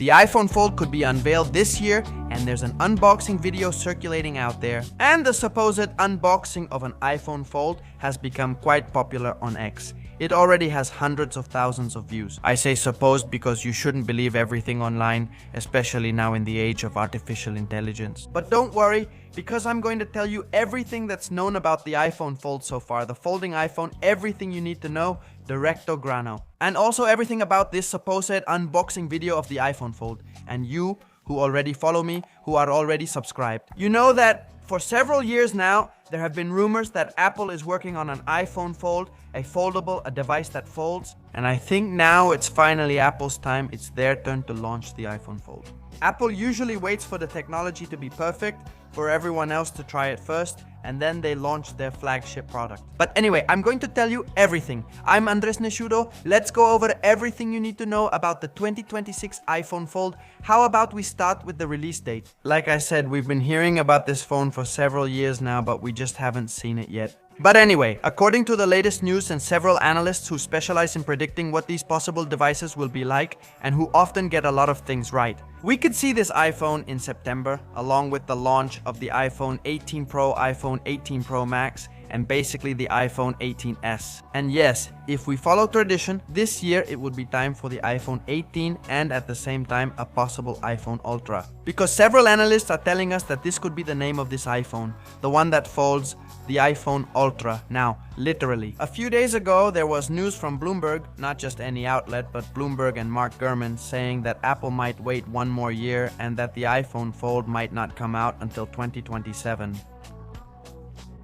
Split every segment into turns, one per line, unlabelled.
The iPhone Fold could be unveiled this year, and there's an unboxing video circulating out there. And the supposed unboxing of an iPhone Fold has become quite popular on X. It already has hundreds of thousands of views. I say supposed because you shouldn't believe everything online, especially now in the age of artificial intelligence. But don't worry, because I'm going to tell you everything that's known about the iPhone Fold so far, the folding iPhone, everything you need to know, directo grano. And also everything about this supposed unboxing video of the iPhone Fold. And you, who already follow me, who are already subscribed. You know that for several years now, there have been rumors that Apple is working on an iPhone Fold, a foldable, a device that folds. And I think now it's finally Apple's time. It's their turn to launch the iPhone Fold. Apple usually waits for the technology to be perfect, for everyone else to try it first, and then they launch their flagship product. But anyway, I'm going to tell you everything. I'm Andres Nesciudo. Let's go over everything you need to know about the 2026 iPhone Fold. How about we start with the release date? Like I said, we've been hearing about this phone for several years now, but we just haven't seen it yet. But anyway, according to the latest news and several analysts who specialize in predicting what these possible devices will be like and who often get a lot of things right, we could see this iPhone in September, along with the launch of the iPhone 18 Pro, iPhone 18 Pro Max, and basically the iPhone 18s. And yes, if we follow tradition, this year it would be time for the iPhone 18 and at the same time a possible iPhone Ultra. Because several analysts are telling us that this could be the name of this iPhone, the one that folds, the iPhone Ultra. Now, literally. A few days ago, there was news from Bloomberg, not just any outlet, but Bloomberg and Mark Gurman, saying that Apple might wait one more year and that the iPhone Fold might not come out until 2027.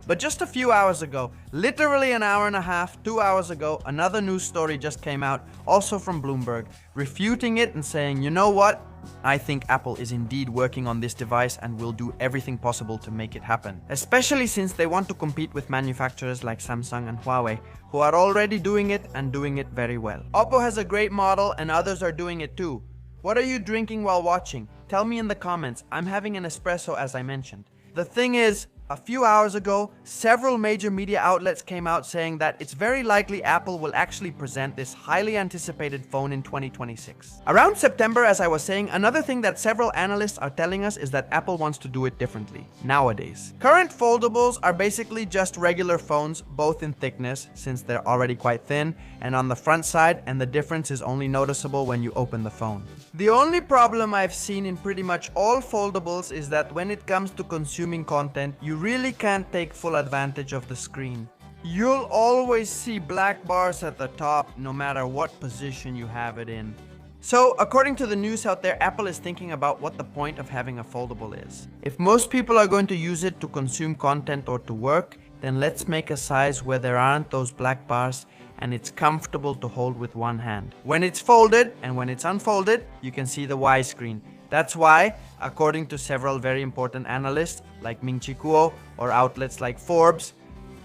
But just a few hours ago, literally an hour and a half, 2 hours ago, another news story just came out, also from Bloomberg, refuting it and saying, you know what? I think Apple is indeed working on this device and will do everything possible to make it happen. Especially since they want to compete with manufacturers like Samsung and Huawei, who are already doing it and doing it very well. Oppo has a great model and others are doing it too. What are you drinking while watching? Tell me in the comments. I'm having an espresso as I mentioned. The thing is, a few hours ago, several major media outlets came out saying that it's very likely Apple will actually present this highly anticipated phone in 2026. Around September, as I was saying, another thing that several analysts are telling us is that Apple wants to do it differently, nowadays. Current foldables are basically just regular phones, both in thickness, since they're already quite thin, and on the front side, and the difference is only noticeable when you open the phone. The only problem I've seen in pretty much all foldables is that when it comes to consuming content, you really can't take full advantage of the screen. You'll always see black bars at the top, no matter what position you have it in. So, according to the news out there, Apple is thinking about what the point of having a foldable is. If most people are going to use it to consume content or to work, then let's make a size where there aren't those black bars and it's comfortable to hold with one hand. When it's folded and when it's unfolded, you can see the Y screen. That's why, according to several very important analysts like Ming-Chi Kuo or outlets like Forbes,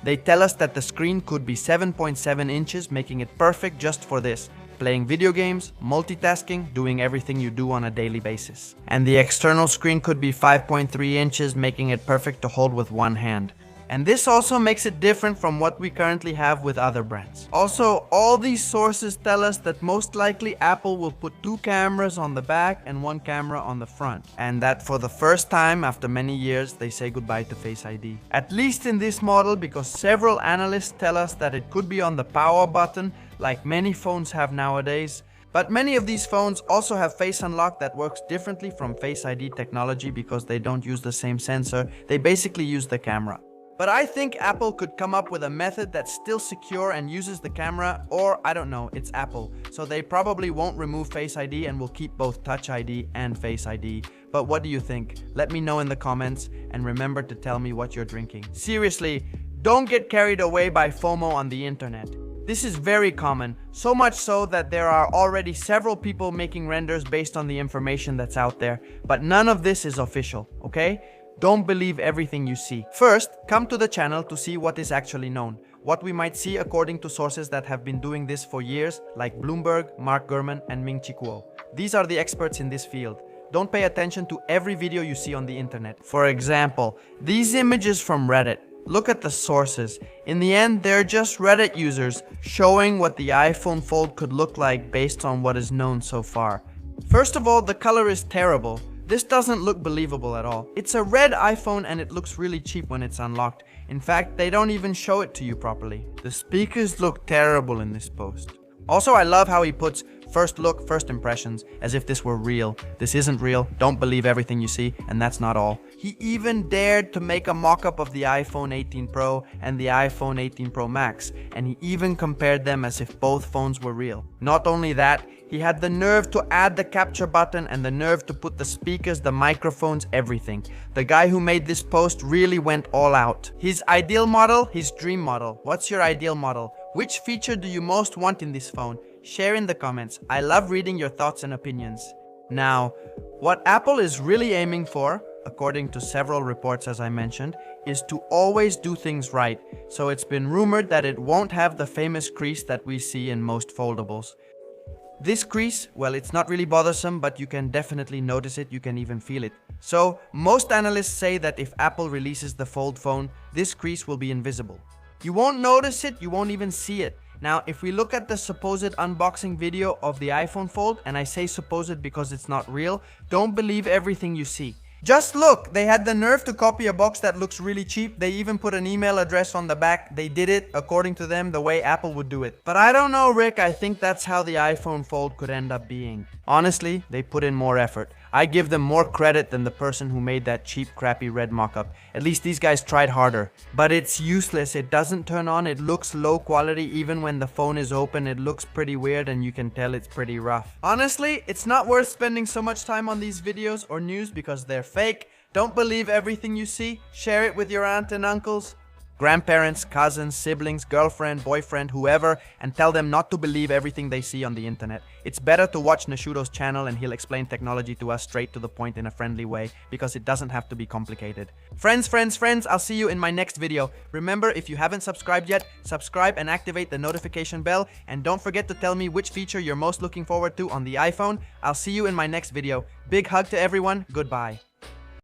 they tell us that the screen could be 7.7 inches, making it perfect just for this. Playing video games, multitasking, doing everything you do on a daily basis. And the external screen could be 5.3 inches, making it perfect to hold with one hand. And this also makes it different from what we currently have with other brands. Also, all these sources tell us that most likely Apple will put 2 cameras on the back and 1 camera on the front. And that for the first time after many years, they say goodbye to Face ID. At least in this model, because several analysts tell us that it could be on the power button, like many phones have nowadays. But many of these phones also have Face Unlock that works differently from Face ID technology because they don't use the same sensor. They basically use the camera. But I think Apple could come up with a method that's still secure and uses the camera, or I don't know, it's Apple. So they probably won't remove Face ID and will keep both Touch ID and Face ID. But what do you think? Let me know in the comments and remember to tell me what you're drinking. Seriously, don't get carried away by FOMO on the internet. This is very common, so much so that there are already several people making renders based on the information that's out there. But none of this is official, okay? Don't believe everything you see. First, come to the channel to see what is actually known. What we might see according to sources that have been doing this for years, like Bloomberg, Mark Gurman, and Ming-Chi Kuo. These are the experts in this field. Don't pay attention to every video you see on the internet. For example, these images from Reddit. Look at the sources. In the end, they're just Reddit users showing what the iPhone Fold could look like based on what is known so far. First of all, the color is terrible. This doesn't look believable at all. It's a red iPhone and it looks really cheap when it's unlocked. In fact, they don't even show it to you properly. The speakers look terrible in this post. Also, I love how he puts first look, first impressions, as if this were real. This isn't real, don't believe everything you see, and that's not all. He even dared to make a mock-up of the iPhone 18 Pro and the iPhone 18 Pro Max, and he even compared them as if both phones were real. Not only that, he had the nerve to add the capture button and the nerve to put the speakers, the microphones, everything. The guy who made this post really went all out. His ideal model, his dream model. What's your ideal model? Which feature do you most want in this phone? Share in the comments. I love reading your thoughts and opinions. Now, what Apple is really aiming for, according to several reports as I mentioned, is to always do things right. So it's been rumored that it won't have the famous crease that we see in most foldables. This crease, well, it's not really bothersome, but you can definitely notice it, you can even feel it. So, most analysts say that if Apple releases the Fold phone, this crease will be invisible. You won't notice it, you won't even see it. Now, if we look at the supposed unboxing video of the iPhone Fold, and I say supposed because it's not real, don't believe everything you see. Just look, they had the nerve to copy a box that looks really cheap. They even put an email address on the back. They did it, according to them, the way Apple would do it. But I don't know, Rick, I think that's how the iPhone Fold could end up being. Honestly, they put in more effort. I give them more credit than the person who made that cheap, crappy red mockup. At least these guys tried harder. But it's useless, it doesn't turn on, it looks low quality. Even when the phone is open, it looks pretty weird and you can tell it's pretty rough. Honestly, it's not worth spending so much time on these videos or news because they're fake. Don't believe everything you see. Share it with your aunt and uncles, grandparents, cousins, siblings, girlfriend, boyfriend, whoever, and tell them not to believe everything they see on the internet. It's better to watch Nashudo's channel and he'll explain technology to us straight to the point in a friendly way because it doesn't have to be complicated. Friends, I'll see you in my next video. Remember, if you haven't subscribed yet, subscribe and activate the notification bell, and don't forget to tell me which feature you're most looking forward to on the iPhone. I'll see you in my next video. Big hug to everyone. Goodbye.